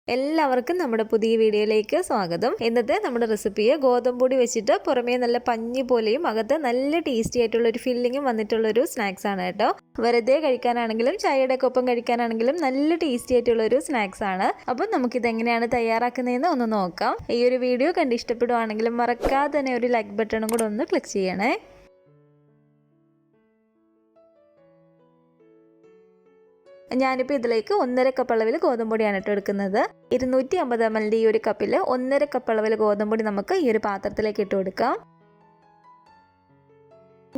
എല്ലാവർക്കും നമ്മുടെ പുതിയ വീഡിയോയിലേക്ക് സ്വാഗതം. ഇന്നത്തെ നമ്മുടെ റെസിപ്പിയെ ഗോതമ്പൊടി വെച്ചിട്ട് പുറമേ നല്ല പഞ്ഞി പോലെയും അകത്ത് നല്ല ടേസ്റ്റി ആയിട്ടുള്ള ഒരു ഫില്ലിങ്ങും വന്നിട്ടുള്ള ഒരു സ്നാക്സ് ആണ് കേട്ടോ. വെറുതെ കഴിക്കാനാണെങ്കിലും ചായയുടെ ഒപ്പം കഴിക്കാനാണെങ്കിലും നല്ല ടേസ്റ്റി ആയിട്ടുള്ള ഒരു സ്നാക്സ് ആണ്. അപ്പം നമുക്കിത് എങ്ങനെയാണ് തയ്യാറാക്കുന്നതെന്ന് ഒന്ന് നോക്കാം. ഈ ഒരു വീഡിയോ കണ്ട് ഇഷ്ടപ്പെടുവാണെങ്കിലും മറക്കാതെ തന്നെ ഒരു ലൈക്ക് ബട്ടണും കൂടെ ഒന്ന് ക്ലിക്ക് ചെയ്യണേ. ഞാനിപ്പോൾ ഇതിലേക്ക് 1.5 കപ്പ് അളവിൽ ഗോതമ്പൊടിയാണ് എടുക്കുന്നത്. 250 ml ഈ ഒരു കപ്പിൽ 1.5 കപ്പ് അളവിൽ ഗോതമ്പൊടി നമുക്ക് ഈ ഒരു പാത്രത്തിലേക്ക് ഇട്ട് കൊടുക്കാം.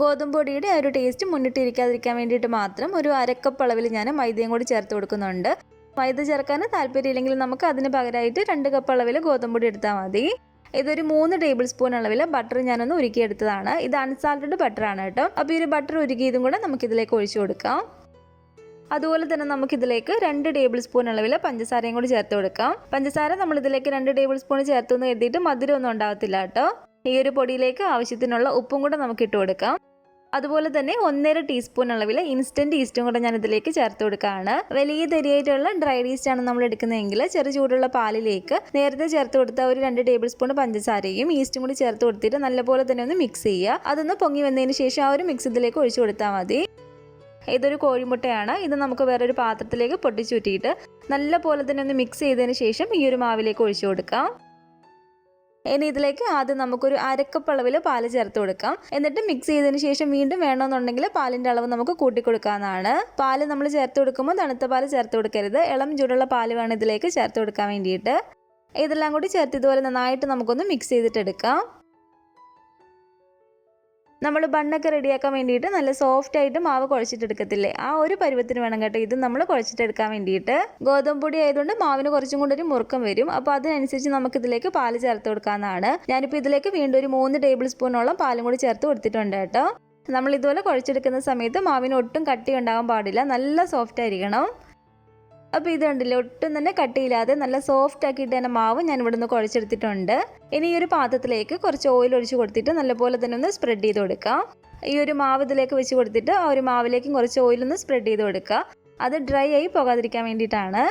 ഗോതമ്പൊടിയുടെ ആ ഒരു ടേസ്റ്റ് മുന്നിട്ടിരിക്കാതിരിക്കാൻ വേണ്ടിയിട്ട് മാത്രം ഒരു 1/2 കപ്പ് അളവിൽ ഞാൻ മൈദയും കൂടി ചേർത്ത് കൊടുക്കുന്നുണ്ട്. മൈദ ചേർക്കാൻ താല്പര്യമില്ലെങ്കിൽ നമുക്ക് അതിന് പകരമായിട്ട് 2 കപ്പ് അളവിൽ ഗോതമ്പൊടി എടുത്താൽ മതി. ഇതൊരു 3 ടേബിൾ സ്പൂൺ അളവിൽ ബട്ടർ ഞാനൊന്ന് ഉരുക്കിയെടുത്തതാണ്. ഇത് അൺസാൾട്ടഡ് ബട്ടറാണ് കേട്ടോ. അപ്പോൾ ഈ ഒരു ബട്ടർ ഉരുക്കിയതും കൂടെ നമുക്കിതിലേക്ക് ഒഴിച്ചു കൊടുക്കാം. അതുപോലെ തന്നെ നമുക്കിതിലേക്ക് 2 ടേബിൾ സ്പൂൺ അളവിൽ പഞ്ചസാരയും കൂടി ചേർത്ത് കൊടുക്കാം. പഞ്ചസാര നമ്മളിതിലേക്ക് 2 ടേബിൾ സ്പൂൺ ചേർത്തെന്ന് കരുതിയിട്ട് മധുരമൊന്നും ഉണ്ടാകത്തില്ല കേട്ടോ. ഈ ഒരു പൊടിയിലേക്ക് ആവശ്യത്തിനുള്ള ഉപ്പും കൂടെ നമുക്ക് ഇട്ട് കൊടുക്കാം. അതുപോലെ തന്നെ 1.5 ടീസ്പൂൺ അളവിൽ ഇൻസ്റ്റൻറ്റ് ഈസ്റ്റും കൂടെ ഞാൻ ഇതിലേക്ക് ചേർത്ത് കൊടുക്കുകയാണ്. വലിയ തരിയായിട്ടുള്ള ഡ്രൈഡ് ഈസ്റ്റ് ആണ് നമ്മൾ എടുക്കുന്നതെങ്കിൽ ചെറു ചൂടുള്ള പാലിലേക്ക് നേരത്തെ ചേർത്ത് കൊടുത്ത ഒരു 2 ടേബിൾ സ്പൂൺ പഞ്ചസാരയും ഈസ്റ്റും കൂടി ചേർത്ത് കൊടുത്തിട്ട് നല്ലപോലെ തന്നെ ഒന്ന് മിക്സ് ചെയ്യുക. അതൊന്ന് പൊങ്ങി വന്നതിന് ശേഷം ആ ഒരു മിക്സ് ഇതിലേക്ക് ഒഴിച്ചു കൊടുത്താൽ മതി. ഇതൊരു കോഴിമുട്ടയാണ്. ഇത് നമുക്ക് വേറൊരു പാത്രത്തിലേക്ക് പൊട്ടിച്ചൂറ്റിയിട്ട് നല്ല പോലെ തന്നെ ഒന്ന് മിക്സ് ചെയ്തതിന് ശേഷം ഈ ഒരു മാവിലേക്ക് ഒഴിച്ചു കൊടുക്കാം. ഇനി ഇതിലേക്ക് ആദ്യം നമുക്കൊരു 1/2 കപ്പ് അളവിൽ പാല് ചേർത്ത് കൊടുക്കാം. എന്നിട്ട് മിക്സ് ചെയ്തതിന് ശേഷം വീണ്ടും വേണമെന്നുണ്ടെങ്കിൽ പാലിൻ്റെ അളവ് നമുക്ക് കൂട്ടിക്കൊടുക്കാവുന്നതാണ്. പാല് നമ്മൾ ചേർത്ത് കൊടുക്കുമ്പോൾ തണുത്ത പാല് ചേർത്ത് കൊടുക്കരുത്. ഇളം ചൂടുള്ള പാല് വേണം ഇതിലേക്ക് ചേർത്ത് കൊടുക്കാൻ വേണ്ടിയിട്ട്. ഇതെല്ലാം കൂടി ചേർത്ത് ഇതുപോലെ നന്നായിട്ട് നമുക്കൊന്ന് മിക്സ് ചെയ്തിട്ടെടുക്കാം. നമ്മൾ ബണ്ണൊക്കെ റെഡിയാക്കാൻ വേണ്ടിയിട്ട് നല്ല സോഫ്റ്റ് ആയിട്ട് മാവ് കുഴച്ചിട്ടെടുക്കത്തില്ലേ, ആ ഒരു പരുവത്തിന് വേണം കേട്ടോ ഇത് നമ്മൾ കുഴച്ചിട്ടെടുക്കാൻ വേണ്ടിയിട്ട്. ഗോതമ്പൊടി ആയതുകൊണ്ട് മാവിന് കുറച്ചും കൂടി ഒരു മുറുക്കം വരും. അപ്പോൾ അതിനനുസരിച്ച് നമുക്ക് ഇതിലേക്ക് പാല് ചേർത്ത് കൊടുക്കാവുന്നതാണ്. ഞാനിപ്പോൾ ഇതിലേക്ക് വീണ്ടും ഒരു 3 ടേബിൾ സ്പൂണോളം പാലും കൂടി ചേർത്ത് കൊടുത്തിട്ടുണ്ട് കേട്ടോ. നമ്മൾ ഇതുപോലെ കുഴച്ചെടുക്കുന്ന സമയത്ത് മാവിന് ഒട്ടും കട്ടി ഉണ്ടാകാൻ പാടില്ല, നല്ല സോഫ്റ്റ് ആയിരിക്കണം. അപ്പോൾ ഇത് കണ്ടില്ലേ, ഒട്ടും തന്നെ കട്ടിയില്ലാതെ നല്ല സോഫ്റ്റ് ആക്കിയിട്ട് തന്നെ മാവ് ഞാൻ ഇവിടെ നിന്ന് കുഴച്ചെടുത്തിട്ടുണ്ട്. ഇനി ഈ ഒരു പാത്രത്തിലേക്ക് കുറച്ച് ഓയിൽ ഒഴിച്ച് കൊടുത്തിട്ട് നല്ലപോലെ തന്നെ ഒന്ന് സ്പ്രെഡ് ചെയ്ത് കൊടുക്കാം. ഈ ഒരു മാവ് ഇതിലേക്ക് വെച്ച് കൊടുത്തിട്ട് ആ ഒരു മാവിലേക്കും കുറച്ച് ഓയിലൊന്ന് സ്പ്രെഡ് ചെയ്ത് കൊടുക്കുക. അത് ഡ്രൈ ആയി പോകാതിരിക്കാൻ വേണ്ടിയിട്ടാണ്.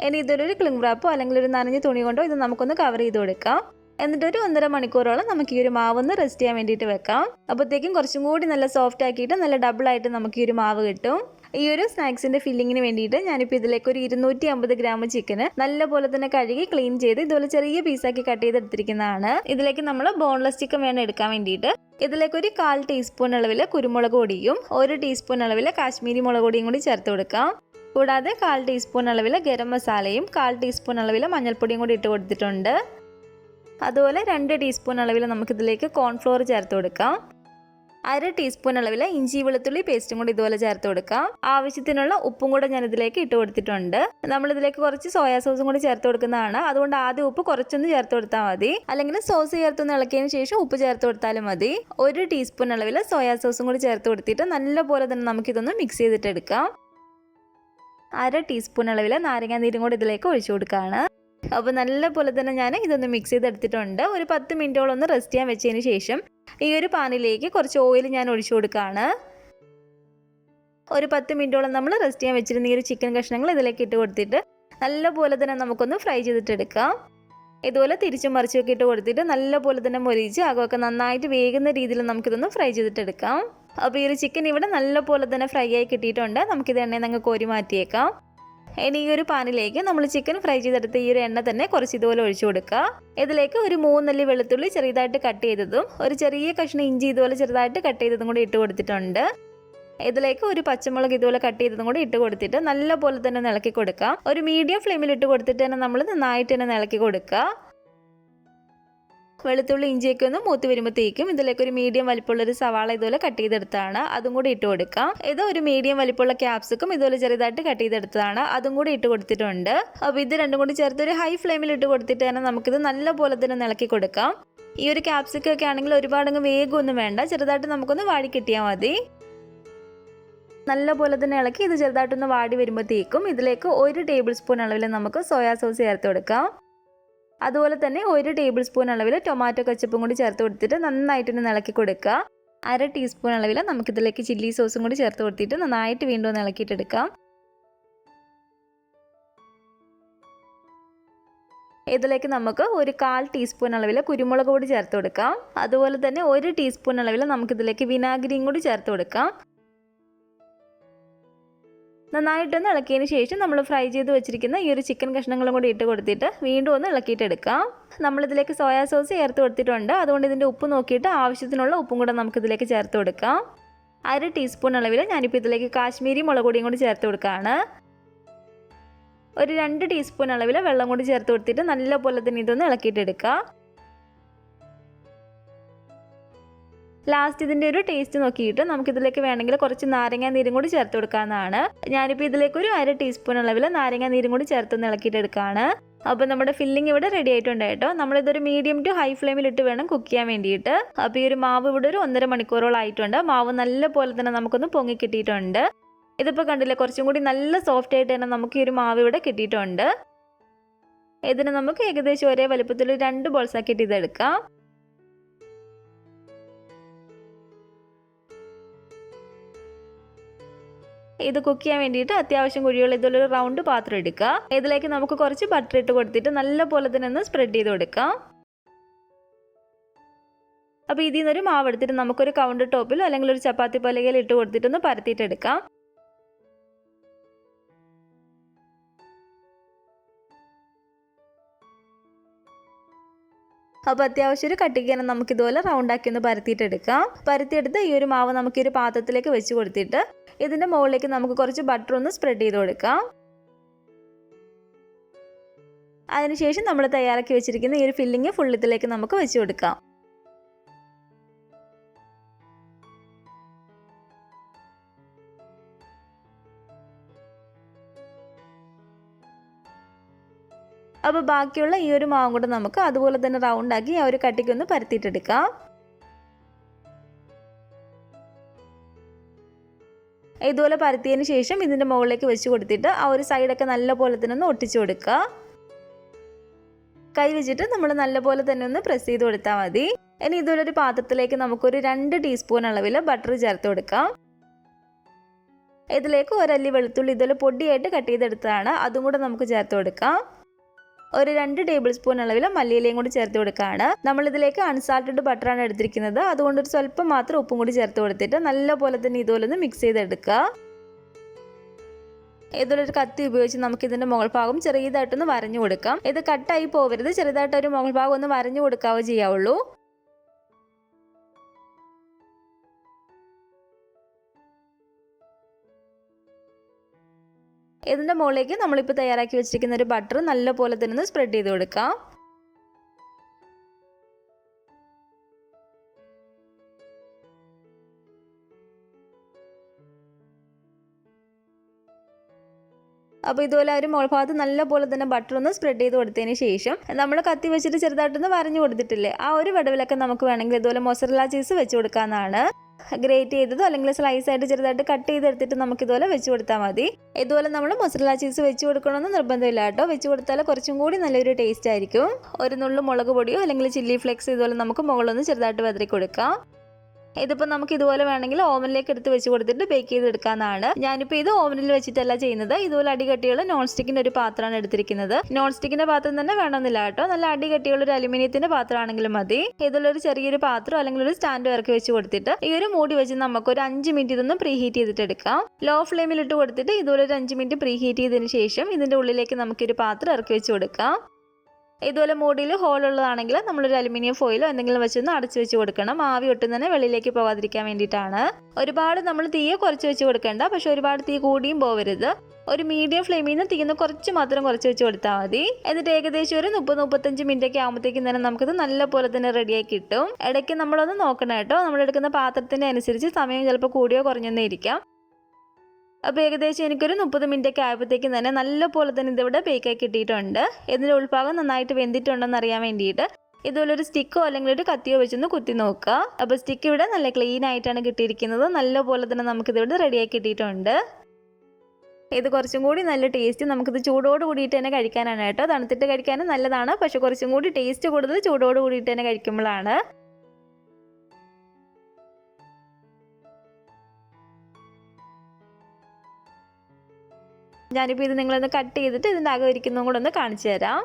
ഇനി ഇതൊരു ക്ലിംഗ് റാപ്പോ അല്ലെങ്കിൽ ഒരു നനഞ്ഞ തുണി കൊണ്ടോ ഇത് നമുക്കൊന്ന് കവർ ചെയ്ത് കൊടുക്കാം. എന്നിട്ടൊരു 1.5 മണിക്കൂറോളം നമുക്ക് ഈ ഒരു മാവ് ഒന്ന് റെസ്റ്റ് ചെയ്യാൻ വേണ്ടിയിട്ട് വെക്കാം. അപ്പോഴത്തേക്കും കുറച്ചും കൂടി നല്ല സോഫ്റ്റ് ആക്കിയിട്ട് നല്ല ഡബിളായിട്ട് നമുക്ക് ഈ ഒരു മാവ് കിട്ടും. ഈ ഒരു സ്നാക്സിന്റെ ഫില്ലിങ്ങിന് വേണ്ടിയിട്ട് ഞാനിപ്പോൾ ഇതിലേക്ക് ഒരു 250 ഗ്രാം ചിക്കന് നല്ലപോലെ തന്നെ കഴുകി ക്ലീൻ ചെയ്ത് ഇതുപോലെ ചെറിയ പീസാക്കി കട്ട് ചെയ്തെടുത്തിരിക്കുന്നതാണ്. ഇതിലേക്ക് നമ്മൾ ബോൺലെസ് ചിക്കൻ വേണം എടുക്കാൻ വേണ്ടിയിട്ട്. ഇതിലേക്ക് ഒരു 1/4 ടീസ്പൂൺ അളവിൽ കുരുമുളക് പൊടിയും 1 ടീസ്പൂൺ അളവിൽ കാശ്മീരി മുളക് പൊടിയും കൂടി ചേർത്ത് കൊടുക്കാം. കൂടാതെ 1/4 ടീസ്പൂൺ അളവിൽ ഗരം മസാലയും 1/4 ടീസ്പൂൺ അളവിൽ മഞ്ഞൾപ്പൊടിയും കൂടി ഇട്ട് കൊടുത്തിട്ടുണ്ട്. അതുപോലെ 2 ടീസ്പൂൺ അളവിൽ നമുക്കിതിലേക്ക് കോൺഫ്ലോർ ചേർത്ത് കൊടുക്കാം. 1/2 ടീസ്പൂൺ അളവിൽ ഇഞ്ചി വെളുത്തുള്ളി പേസ്റ്റും കൂടി ഇതുപോലെ ചേർത്ത് കൊടുക്കാം. ആവശ്യത്തിനുള്ള ഉപ്പും കൂടെ ഞാൻ ഇതിലേക്ക് ഇട്ട് കൊടുത്തിട്ടുണ്ട്. നമ്മളിതിലേക്ക് കുറച്ച് സോയാ സോസും കൂടി ചേർത്ത് കൊടുക്കുന്നതാണ്. അതുകൊണ്ട് ആദ്യം ഉപ്പ് കുറച്ചൊന്ന് ചേർത്ത് കൊടുത്താൽ മതി, അല്ലെങ്കിൽ സോസ് ചേർത്തൊന്ന് ഇളക്കിയതിന് ശേഷം ഉപ്പ് ചേർത്ത് കൊടുത്താലും മതി. 1 ടീസ്പൂൺ അളവിൽ സോയാ സോസും കൂടി ചേർത്ത് കൊടുത്തിട്ട് നല്ലപോലെ തന്നെ നമുക്കിതൊന്ന് മിക്സ് ചെയ്തിട്ടെടുക്കാം. 1/2 ടീസ്പൂൺ അളവിൽ നാരങ്ങാനീരും കൂടി ഇതിലേക്ക് ഒഴിച്ചു കൊടുക്കുകയാണ്. അപ്പോൾ നല്ലപോലെ തന്നെ ഞാൻ ഇതൊന്ന് മിക്സ് ചെയ്തെടുത്തിട്ടുണ്ട്. ഒരു 10 മിനിറ്റോളം ഒന്ന് റെസ്റ്റ് ചെയ്യാൻ വെച്ചതിന് ശേഷം ഈ ഒരു പാനിലേക്ക് കുറച്ച് ഓയിൽ ഞാൻ ഒഴിച്ചു കൊടുക്കുകയാണ്. ഒരു 10 മിനിറ്റോളം നമ്മൾ റെസ്റ്റ് ചെയ്യാൻ വെച്ചിരുന്ന ഈ ഒരു ചിക്കൻ കഷ്ണങ്ങൾ ഇതിലേക്ക് ഇട്ട് കൊടുത്തിട്ട് നല്ലപോലെ തന്നെ നമുക്കൊന്ന് ഫ്രൈ ചെയ്തിട്ടെടുക്കാം. ഇതുപോലെ തിരിച്ചും മറിച്ചൊക്കെ ഇട്ട് കൊടുത്തിട്ട് നല്ലപോലെ തന്നെ മൊരിച്ച് അകമൊക്കെ നന്നായിട്ട് വേകുന്ന രീതിയിൽ നമുക്കിതൊന്ന് ഫ്രൈ ചെയ്തിട്ടെടുക്കാം. അപ്പോൾ ഈ ഒരു ചിക്കൻ ഇവിടെ നല്ലപോലെ തന്നെ ഫ്രൈ ആയി കിട്ടിയിട്ടുണ്ട്. നമുക്കിത് എണ്ണയിൽ നിന്ന് കോരി മാറ്റിയേക്കാം. ഇനി ഈ ഒരു പാനിലേക്ക് നമ്മൾ ചിക്കൻ ഫ്രൈ ചെയ്തെടുത്ത ഈ ഒരു എണ്ണ തന്നെ കുറച്ച് ഇതുപോലെ ഒഴിച്ചു കൊടുക്കുക. ഇതിലേക്ക് ഒരു 3 അല്ലി വെളുത്തുള്ളി ചെറുതായിട്ട് കട്ട് ചെയ്തതും ഒരു ചെറിയ കഷ്ണം ഇഞ്ചി ഇതുപോലെ ചെറുതായിട്ട് കട്ട് ചെയ്തതും കൂടി ഇട്ട് കൊടുത്തിട്ടുണ്ട്. ഇതിലേക്ക് ഒരു പച്ചമുളക് ഇതുപോലെ കട്ട് ചെയ്തതും കൂടി ഇട്ട് കൊടുത്തിട്ട് നല്ലപോലെ തന്നെ ഇളക്കി കൊടുക്കാം. ഒരു മീഡിയം ഫ്ലെയിമിൽ ഇട്ട് കൊടുത്തിട്ട് തന്നെ നമ്മൾ നന്നായിട്ട് തന്നെ ഇളക്കി കൊടുക്കുക. വെളുത്തുള്ളി ഇഞ്ചിയൊക്കെ ഒന്ന് മൂത്ത് വരുമ്പോഴത്തേക്കും ഇതിലേക്ക് ഒരു മീഡിയം വലിപ്പമുള്ളൊരു സവാള ഇതുപോലെ കട്ട് ചെയ്തെടുത്താണ്, അതും കൂടി ഇട്ട് കൊടുക്കാം. ഇത് ഒരു മീഡിയം വലിപ്പമുള്ള ക്യാപ്സിക്കം ഇതുപോലെ ചെറുതായിട്ട് കട്ട് ചെയ്തെടുത്തതാണ്, അതും കൂടി ഇട്ട് കൊടുത്തിട്ടുണ്ട്. അപ്പോൾ ഇത് രണ്ടും കൂടി ചേർത്ത് ഒരു ഹൈ ഫ്ലെയിമിൽ ഇട്ട് കൊടുത്തിട്ട് തന്നെ നമുക്കിത് നല്ലപോലെ തന്നെ ഇളക്കി കൊടുക്കാം. ഈ ഒരു ക്യാപ്സിക്കം ഒക്കെ ആണെങ്കിൽ ഒരുപാടങ്ങ് വേഗമൊന്നും വേണ്ട, ചെറുതായിട്ട് നമുക്കൊന്ന് വാടി കിട്ടിയാൽ മതി. നല്ലപോലെ തന്നെ ഇളക്കി ഇത് ചെറുതായിട്ടൊന്ന് വാടി വരുമ്പോഴത്തേക്കും ഇതിലേക്ക് 1 ടേബിൾ സ്പൂൺ അളവിൽ നമുക്ക് സോയാ സോസ് ചേർത്ത് കൊടുക്കാം. അതുപോലെ തന്നെ 1 ടേബിൾ സ്പൂൺ അളവിൽ ടൊമാറ്റോ കച്ചപ്പും കൂടി ചേർത്ത് കൊടുത്തിട്ട് നന്നായിട്ടൊന്ന് ഇളക്കി കൊടുക്കുക. 1/2 ടീസ്പൂൺ അളവിൽ നമുക്കിതിലേക്ക് ചില്ലി സോസും കൂടി ചേർത്ത് കൊടുത്തിട്ട് നന്നായിട്ട് വീണ്ടും ഒന്ന് ഇളക്കിയിട്ടെടുക്കാം. ഇതിലേക്ക് നമുക്ക് ഒരു 1/4 ടീസ്പൂൺ അളവിൽ കുരുമുളക് പൊടി ചേർത്ത് കൊടുക്കാം. അതുപോലെ തന്നെ 1 ടീസ്പൂൺ അളവിൽ നമുക്കിതിലേക്ക് വിനാഗിരിയും കൂടി ചേർത്ത് കൊടുക്കാം. നന്നായിട്ടൊന്ന് ഇളക്കിയതിന് ശേഷം നമ്മൾ ഫ്രൈ ചെയ്ത് വെച്ചിരിക്കുന്ന ഈ ഒരു ചിക്കൻ കഷ്ണങ്ങളും കൂടി ഇട്ട് കൊടുത്തിട്ട് വീണ്ടും ഒന്ന് ഇളക്കിയിട്ടെടുക്കാം. നമ്മളിതിലേക്ക് സോയാ സോസ് ചേർത്ത് കൊടുത്തിട്ടുണ്ട്. അതുകൊണ്ട് ഇതിൻ്റെ ഉപ്പ് നോക്കിയിട്ട് ആവശ്യത്തിനുള്ള ഉപ്പും കൂടെ നമുക്കിതിലേക്ക് ചേർത്ത് കൊടുക്കാം. 1/2 ടീസ്പൂൺ അളവിൽ ഞാനിപ്പോൾ ഇതിലേക്ക് കാശ്മീരി മുളക് പൊടിയും കൂടി ചേർത്ത് കൊടുക്കുകയാണ്. ഒരു 2 ടീസ്പൂൺ അളവിൽ വെള്ളം കൂടി ചേർത്ത് കൊടുത്തിട്ട് നല്ലപോലെ തന്നെ ഇതൊന്ന് ഇളക്കിയിട്ടെടുക്കുക. ലാസ്റ്റ് ഇതിൻ്റെ ഒരു ടേസ്റ്റ് നോക്കിയിട്ട് നമുക്കിതിലേക്ക് വേണമെങ്കിൽ കുറച്ച് നാരങ്ങ നീരും കൂടി ചേർത്ത് കൊടുക്കാവുന്നതാണ്. ഞാനിപ്പോൾ ഇതിലേക്ക് ഒരു 1/2 ടീസ്പൂൺ അളവിൽ നാരങ്ങ നീരും കൂടി ചേർത്തൊന്ന് ഇളക്കിയിട്ടെടുക്കുകയാണ്. അപ്പോൾ നമ്മുടെ ഫില്ലിംഗ് ഇവിടെ റെഡി ആയിട്ടുണ്ട് കേട്ടോ. നമ്മളിതൊരു മീഡിയം ടു ഹൈ ഫ്ലെയിമിലിട്ട് വേണം കുക്ക് ചെയ്യാൻ വേണ്ടിയിട്ട്. അപ്പോൾ ഈ ഒരു മാവ് ഇവിടെ ഒരു 1.5 മണിക്കൂറോളം ആയിട്ടുണ്ട്. മാവ് നല്ല പോലെ തന്നെ നമുക്കൊന്ന് പൊങ്ങി കിട്ടിയിട്ടുണ്ട്. ഇതിപ്പോൾ കണ്ടില്ലേ, കുറച്ചും കൂടി നല്ല സോഫ്റ്റ് ആയിട്ട് തന്നെ നമുക്ക് ഈ ഒരു മാവ് ഇവിടെ കിട്ടിയിട്ടുണ്ട്. ഇതിന് നമുക്ക് ഏകദേശം ഒരേ വലുപ്പത്തിൽ 2 ബോൾസ് ആക്കിയിട്ട് ഇതെടുക്കാം. ഇത് കുക്ക് ചെയ്യാൻ വേണ്ടിയിട്ട് അത്യാവശ്യം കുഴിയുള്ള ഇതുള്ളൊരു റൗണ്ട് പാത്രം എടുക്കുക. ഇതിലേക്ക് നമുക്ക് കുറച്ച് ബട്ടർ ഇട്ട് കൊടുത്തിട്ട് നല്ല പോലെ തന്നെ ഒന്ന് സ്പ്രെഡ് ചെയ്ത് കൊടുക്കാം. അപ്പോൾ ഇതിൽ നിന്നൊരു മാവ് എടുത്തിട്ട് നമുക്കൊരു കൗണ്ടർ ടോപ്പിലോ അല്ലെങ്കിൽ ഒരു ചപ്പാത്തി പലകയിൽ ഇട്ട് കൊടുത്തിട്ടൊന്ന് പരത്തിയിട്ടെടുക്കാം. അപ്പോൾ അത്യാവശ്യം ഒരു കട്ടിക്ക് തന്നെ നമുക്കിതുപോലെ റൗണ്ടാക്കി ഒന്ന് പരത്തിയിട്ടെടുക്കാം. പരത്തിയെടുത്ത് ഈ ഒരു മാവ് നമുക്ക് ഈ ഒരു പാത്രത്തിലേക്ക് വെച്ച് കൊടുത്തിട്ട് ഇതിൻ്റെ മുകളിലേക്ക് നമുക്ക് കുറച്ച് ബട്ടർ ഒന്ന് സ്പ്രെഡ് ചെയ്ത് കൊടുക്കാം. അതിനുശേഷം നമ്മൾ തയ്യാറാക്കി വെച്ചിരിക്കുന്ന ഈ ഒരു ഫില്ലിങ് ഫുൾ ഇതിലേക്ക് നമുക്ക് വെച്ച് കൊടുക്കാം. അപ്പോൾ ബാക്കിയുള്ള ഈ ഒരു മാവും കൂടെ നമുക്ക് അതുപോലെ തന്നെ റൗണ്ടാക്കി ആ ഒരു കട്ടിക്കൊന്ന് പരത്തിയിട്ടെടുക്കാം. ഇതുപോലെ പരത്തിയതിന് ശേഷം ഇതിൻ്റെ മുകളിലേക്ക് വെച്ച് കൊടുത്തിട്ട് ആ ഒരു സൈഡൊക്കെ നല്ല പോലെ തന്നെ ഒന്ന് ഒട്ടിച്ചു കൊടുക്കുക. കൈ വെച്ചിട്ട് നമ്മൾ നല്ല പോലെ തന്നെ ഒന്ന് പ്രസ് ചെയ്ത് കൊടുത്താൽ മതി. ഇനി ഇതുപോലെ ഒരു പാത്രത്തിലേക്ക് നമുക്കൊരു 2 ടീസ്പൂൺ അളവിൽ ബട്ടർ ചേർത്ത് കൊടുക്കാം. ഇതിലേക്ക് ഒരല്ലി വെളുത്തുള്ളി ഇതുപോലെ പൊടിയായിട്ട് കട്ട് ചെയ്തെടുത്തതാണ്, അതും കൂടെ നമുക്ക് ചേർത്ത് കൊടുക്കാം. ഒരു 2 ടേബിൾ സ്പൂൺ അളവിൽ മല്ലിയിലയും കൂടി ചേർത്ത് കൊടുക്കുകയാണ്. നമ്മളിതിലേക്ക് അൺസാൾട്ടഡ് ബട്ടറാണ് എടുത്തിരിക്കുന്നത്. അതുകൊണ്ട് ഒരു സ്വല്പം മാത്രം ഉപ്പും കൂടി ചേർത്ത് കൊടുത്തിട്ട് നല്ല പോലെ തന്നെ ഇതുപോലെ ഒന്ന് മിക്സ് ചെയ്തെടുക്കുക. ഇതുപോലൊരു കത്തി ഉപയോഗിച്ച് നമുക്ക് ഇതിൻ്റെ മുകൾ ഭാഗം ചെറിയതായിട്ടൊന്ന് വരഞ്ഞു കൊടുക്കാം. ഇത് കട്ടായി പോകരുത്, ചെറുതായിട്ട് ഒരു മുകൾ ഭാഗം ഒന്ന് വരഞ്ഞു കൊടുക്കാവേ ചെയ്യാവുള്ളൂ. ഇതിൻ്റെ മുകളിലേക്ക് നമ്മളിപ്പോൾ തയ്യാറാക്കി വെച്ചിരിക്കുന്ന ഒരു ബട്ടർ നല്ല പോലെ തന്നെ ഒന്ന് സ്പ്രെഡ് ചെയ്ത് കൊടുക്കാം. അപ്പോൾ ഇതുപോലെ ഒരു മുകൾ ഭാഗത്ത് നല്ല പോലെ തന്നെ ബട്ടർ ഒന്ന് സ്പ്രെഡ് ചെയ്ത് കൊടുത്തതിന് ശേഷം നമ്മൾ കത്തി വെച്ചിട്ട് ചെറുതായിട്ടൊന്ന് വരഞ്ഞു കൊടുത്തിട്ടില്ലേ, ആ ഒരു വിടവിലൊക്കെ നമുക്ക് വേണമെങ്കിൽ ഇതുപോലെ മൊസറല്ല ചീസ് വെച്ച് കൊടുക്കാവുന്നതാണ്. ഗ്രേറ്റ് ചെയ്തതോ അല്ലെങ്കിൽ സ്ലൈസ് ആയിട്ട് ചെറുതായിട്ട് കട്ട് ചെയ്തെടുത്തിട്ട് നമുക്ക് ഇതുപോലെ വെച്ച് കൊടുത്താൽ മതി. ഇതുപോലെ നമ്മൾ മൊസറല്ല ചീസ് വെച്ച് കൊടുക്കണമെന്ന് നിർബന്ധമില്ല കേട്ടോ. വെച്ച് കൊടുത്താൽ കുറച്ചും കൂടി നല്ലൊരു ടേസ്റ്റ് ആയിരിക്കും. ഒരു നുള്ളു മുളക് പൊടിയോ അല്ലെങ്കിൽ ചില്ലി ഫ്ലേക്സ് ഇതുപോലെ നമുക്ക് മുകളിലൊന്ന് ചെറുതായിട്ട് വെതറി കൊടുക്കാം. ഇതിപ്പോൾ നമുക്ക് ഇതുപോലെ വേണമെങ്കിൽ ഓവനിലേക്ക് എടുത്ത് വെച്ച് കൊടുത്തിട്ട് ബേക്ക് ചെയ്തെടുക്കാവുന്നതാണ്. ഞാനിപ്പോൾ ഇത് ഓവനിൽ വെച്ചിട്ടല്ല ചെയ്യുന്നത്. ഇതുപോലെ അടികട്ടിയുള്ള നോൺ സ്റ്റിക്കിൻ്റെ ഒരു പാത്രമാണ് എടുത്തിരിക്കുന്നത്. നോൺ സ്റ്റിക്കിൻ്റെ പാത്രം തന്നെ വേണമെന്നില്ല കേട്ടോ, നല്ല അടികട്ടിയുള്ള ഒരു അലുമിനിയത്തിൻ്റെ പാത്രമാണെങ്കിലും മതി. ഇതിലൊരു ചെറിയൊരു പാത്രം അല്ലെങ്കിൽ ഒരു സ്റ്റാൻഡ് ഇറക്കി വെച്ച് കൊടുത്തിട്ട് ഈ ഒരു മൂടി വെച്ച് നമുക്ക് ഒരു 5 മിനിറ്റ് ഇതൊന്ന് പ്രീ ഹീറ്റ് ചെയ്തിട്ട് എടുക്കാം. ലോ ഫ്ലെയിമിൽ ഇട്ട് കൊടുത്തിട്ട് ഇതുപോലെ ഒരു 5 മിനിറ്റ് പ്രീ ഹീറ്റ് ചെയ്തതിന് ശേഷം ഇതിൻ്റെ ഉള്ളിലേക്ക് നമുക്കൊരു പാത്രം ഇറക്കി വെച്ച് കൊടുക്കാം. ഇതുപോലെ മൂടിയിൽ ഹോളുള്ളതാണെങ്കിൽ നമ്മളൊരു അലുമിനിയം ഫോയിലോ എന്തെങ്കിലും വെച്ചൊന്ന് അടച്ചു വെച്ച് കൊടുക്കണം. ആവി ഒട്ടും തന്നെ വെളിയിലേക്ക് പോകാതിരിക്കാൻ വേണ്ടിയിട്ടാണ്. ഒരുപാട് നമ്മൾ തീയെ കുറച്ച് വെച്ച് കൊടുക്കേണ്ട, പക്ഷെ ഒരുപാട് തീ കൂടിയും പോകരുത്. ഒരു മീഡിയം ഫ്ലെയിമിൽ നിന്ന് തീന്ന് കുറച്ച് മാത്രം കുറച്ച് വെച്ച് കൊടുത്താൽ മതി. എന്നിട്ട് ഏകദേശം ഒരു 30-35 മിനിറ്റ് ഒക്കെ ആകുമ്പോഴത്തേക്കും തന്നെ നമുക്കിത് നല്ല പോലെ തന്നെ റെഡിയായി കിട്ടും. ഇടയ്ക്ക് നമ്മളൊന്ന് നോക്കണം കേട്ടോ, നമ്മളെടുക്കുന്ന പാത്രത്തിൻ്റെ അനുസരിച്ച് സമയം ചിലപ്പോൾ കൂടിയോ കുറഞ്ഞൊന്നേ ഇരിക്കാം. അപ്പോൾ ഏകദേശം എനിക്കൊരു 30 മിനിറ്റ് ഒക്കെ ആയപ്പോഴത്തേക്കും തന്നെ നല്ല പോലെ തന്നെ ഇതിവിടെ ബേക്കായി കിട്ടിയിട്ടുണ്ട്. ഇതിൻ്റെ ഉൾഭാഗം നന്നായിട്ട് വെന്തിട്ടുണ്ടെന്ന് അറിയാൻ വേണ്ടിയിട്ട് ഇതുപോലൊരു സ്റ്റിക്കോ അല്ലെങ്കിൽ ഒരു കത്തിയോ വെച്ചൊന്ന് കുത്തി നോക്കുക. അപ്പോൾ സ്റ്റിക്ക് ഇവിടെ നല്ല ക്ലീൻ ആയിട്ടാണ് കിട്ടിയിരിക്കുന്നത്. നല്ല പോലെ തന്നെ നമുക്കിതിവിടെ റെഡിയായി കിട്ടിയിട്ടുണ്ട്. ഇത് കുറച്ചും കൂടി നല്ല ടേസ്റ്റ് നമുക്കിത് ചൂടോട് കൂടിയിട്ട് തന്നെ കഴിക്കാനാണ് കേട്ടോ. തണുത്തിട്ട് കഴിക്കാനും നല്ലതാണ്, പക്ഷെ കുറച്ചും കൂടി ടേസ്റ്റ് കൂടുതൽ ചൂടോട് കൂടിയിട്ട് തന്നെ കഴിക്കുമ്പോഴാണ്. ഞാനിപ്പോൾ ഇത് നിങ്ങളൊന്ന് കട്ട് ചെയ്തിട്ട് ഇതിൻ്റെ അകം ഇരിക്കുന്നതും കൂടെ ഒന്ന് കാണിച്ചു തരാം.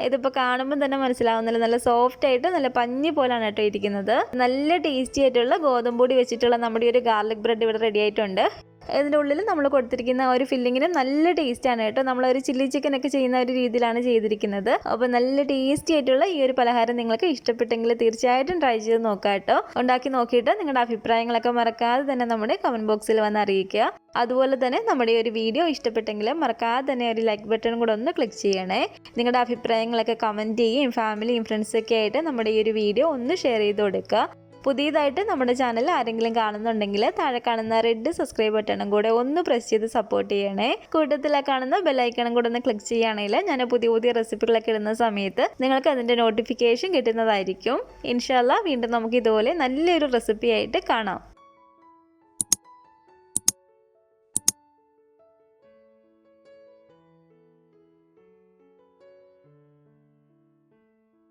ഇതിപ്പോൾ കാണുമ്പോൾ തന്നെ മനസ്സിലാവുന്നില്ല, നല്ല സോഫ്റ്റ് ആയിട്ട് നല്ല പഞ്ഞി പോലാണ് കേട്ടോ ഇരിക്കുന്നത്. നല്ല ടേസ്റ്റി ആയിട്ടുള്ള ഗോതമ്പ് പൊടി വെച്ചിട്ടുള്ള നമ്മുടെ ഒരു ഗാർലിക് ബ്രെഡ് ഇവിടെ റെഡി ആയിട്ടുണ്ട്. ഇതിൻ്റെ ഉള്ളിൽ നമ്മൾ കൊടുത്തിരിക്കുന്ന ഒരു ഫില്ലിങ്ങിനും നല്ല ടേസ്റ്റാണ് കേട്ടോ. നമ്മളൊരു ചില്ലി ചിക്കൻ ഒക്കെ ചെയ്യുന്ന ഒരു രീതിയിലാണ് ചെയ്തിരിക്കുന്നത്. അപ്പോൾ നല്ല ടേസ്റ്റി ആയിട്ടുള്ള ഈ ഒരു പലഹാരം നിങ്ങൾക്ക് ഇഷ്ടപ്പെട്ടെങ്കിൽ തീർച്ചയായിട്ടും ട്രൈ ചെയ്ത് നോക്കാം കേട്ടോ. ഉണ്ടാക്കി നോക്കിയിട്ട് നിങ്ങളുടെ അഭിപ്രായങ്ങളൊക്കെ മറക്കാതെ തന്നെ നമ്മുടെ കമൻറ്റ് ബോക്സിൽ വന്ന് അറിയിക്കുക. അതുപോലെ തന്നെ നമ്മുടെ ഒരു വീഡിയോ ഇഷ്ടപ്പെട്ടെങ്കിൽ മറക്കാതെ തന്നെ ഒരു ലൈക്ക് ബട്ടൺ കൂടെ ഒന്ന് ക്ലിക്ക് ചെയ്യണേ. നിങ്ങളുടെ അഭിപ്രായങ്ങളൊക്കെ കമൻറ്റ് ചെയ്യുകയും ഫാമിലിയും ഫ്രണ്ട്സൊക്കെ ആയിട്ട് നമ്മുടെ ഈ ഒരു വീഡിയോ ഒന്ന് ഷെയർ ചെയ്ത് കൊടുക്കുക. പുതിയതായിട്ട് നമ്മുടെ ചാനൽ ആരെങ്കിലും കാണുന്നുണ്ടെങ്കിൽ താഴെ കാണുന്ന റെഡ് സബ്സ്ക്രൈബ് ബട്ടണും കൂടെ ഒന്ന് പ്രസ് ചെയ്ത് സപ്പോർട്ട് ചെയ്യണേ. കൂട്ടത്തിൽ കാണുന്ന ബെല്ലൈക്കണും കൂടെ ഒന്ന് ക്ലിക്ക് ചെയ്യുകയാണെങ്കിൽ ഞാൻ പുതിയ റെസിപ്പികളൊക്കെ ഇടുന്ന സമയത്ത് നിങ്ങൾക്ക് അതിൻ്റെ നോട്ടിഫിക്കേഷൻ കിട്ടുന്നതായിരിക്കും. ഇൻഷാല്ലാ വീണ്ടും നമുക്ക് ഇതുപോലെ നല്ലൊരു റെസിപ്പി ആയിട്ട് കാണാം.